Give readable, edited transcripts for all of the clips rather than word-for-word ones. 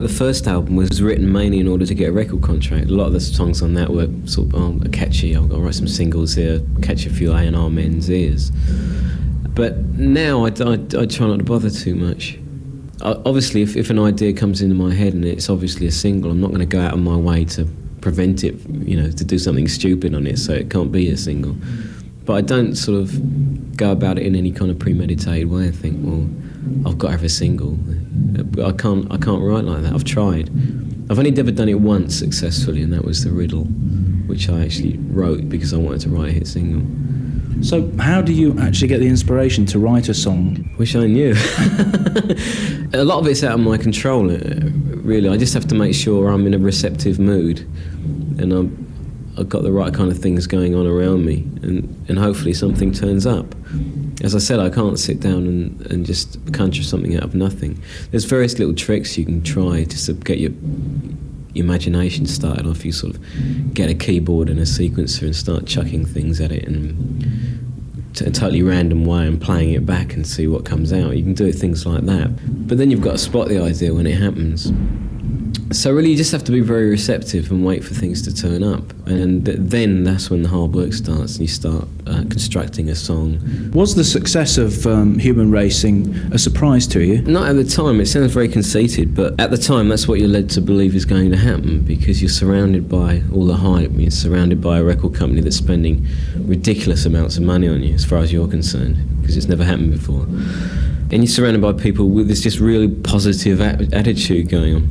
The first album was written mainly in order to get a record contract. A lot of the songs on that were sort of catchy. I've got to write some singles here, catch a few A&R men's ears. But now I try not to bother too much. Obviously, if an idea comes into my head and it's obviously a single, I'm not going to go out of my way to prevent it, to do something stupid on it so it can't be a single. But I don't sort of go about it in any kind of premeditated way. I think, well, I've got to have a single. I can't write like that. I've tried. I've only ever done it once successfully, and that was the Riddle, which I actually wrote because I wanted to write a hit single. So how do you actually get the inspiration to write a song? Wish I knew. A lot of it's out of my control, really. I just have to make sure I'm in a receptive mood and I've got the right kind of things going on around me, and hopefully something turns up. As I said, I can't sit down and just conjure something out of nothing. There's various little tricks you can try to get your imagination started off. You sort of get a keyboard and a sequencer and start chucking things at it in a totally random way and playing it back and see what comes out. You can do things like that. But then you've got to spot the idea when it happens. So really you just have to be very receptive and wait for things to turn up, and then that's when the hard work starts and you start constructing a song. Was the success of Human Racing a surprise to you? Not at the time. It sounds very conceited, but at the time that's what you're led to believe is going to happen, because you're surrounded by all the hype. You're surrounded by a record company that's spending ridiculous amounts of money on you as far as you're concerned, because it's never happened before. And you're surrounded by people with this just really positive attitude going on.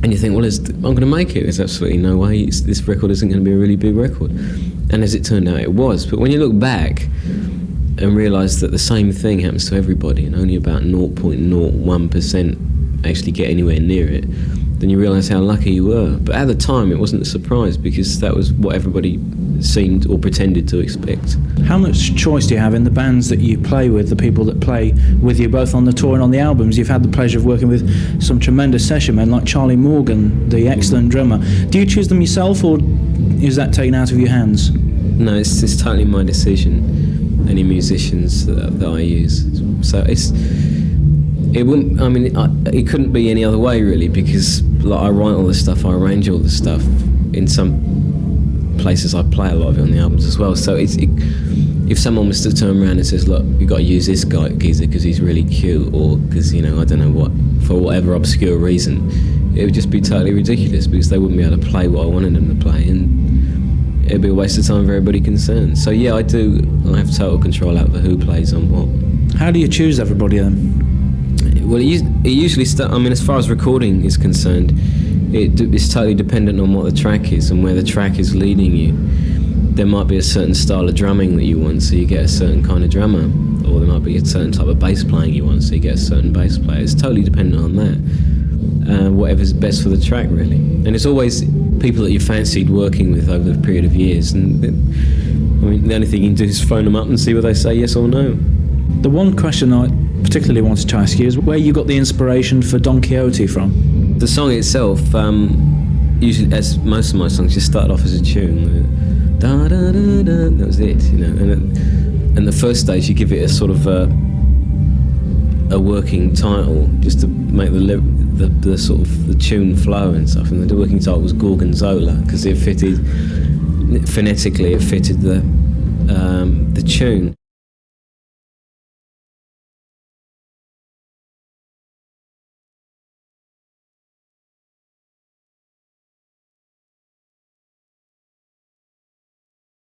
And you think, well, I'm going to make it. There's absolutely no way this record isn't going to be a really big record. And as it turned out, it was. But when you look back and realise that the same thing happens to everybody and only about 0.01% actually get anywhere near it, then you realise how lucky you were. But at the time, it wasn't a surprise because that was what everybody seemed or pretended to expect. How much choice do you have in the bands that you play with, the people that play with you both on the tour and on the albums? You've had the pleasure of working with some tremendous session men like Charlie Morgan, the excellent drummer. Do you choose them yourself, or is that taken out of your hands? No, it's totally my decision, any musicians that I use. So it couldn't be any other way really, because I write all this stuff, I arrange all this stuff. In some places I play a lot of it on the albums as well. So if someone was to turn around and says, look, you've got to use this guy geezer because he's really cute, or because, I don't know what, for whatever obscure reason, it would just be totally ridiculous because they wouldn't be able to play what I wanted them to play, and it'd be a waste of time for everybody concerned. So yeah, I have total control over who plays on what. How do you choose everybody then? Well, it usually as far as recording is concerned, it's totally dependent on what the track is and where the track is leading you. There might be a certain style of drumming that you want, so you get a certain kind of drummer, or there might be a certain type of bass playing you want, so you get a certain bass player. It's totally dependent on that. Whatever's best for the track, really. And it's always people that you fancied working with over the period of years, and the only thing you can do is phone them up and see whether they say yes or no. The one question I particularly wanted to ask you is where you got the inspiration for Don Quixote from? The song itself, usually, as most of my songs, just started off as a tune. Da da da da. That was it, And the first stage, you give it a sort of a working title, just to make the sort of the tune flow and stuff. And the working title was Gorgonzola because it fitted phonetically. It fitted the tune.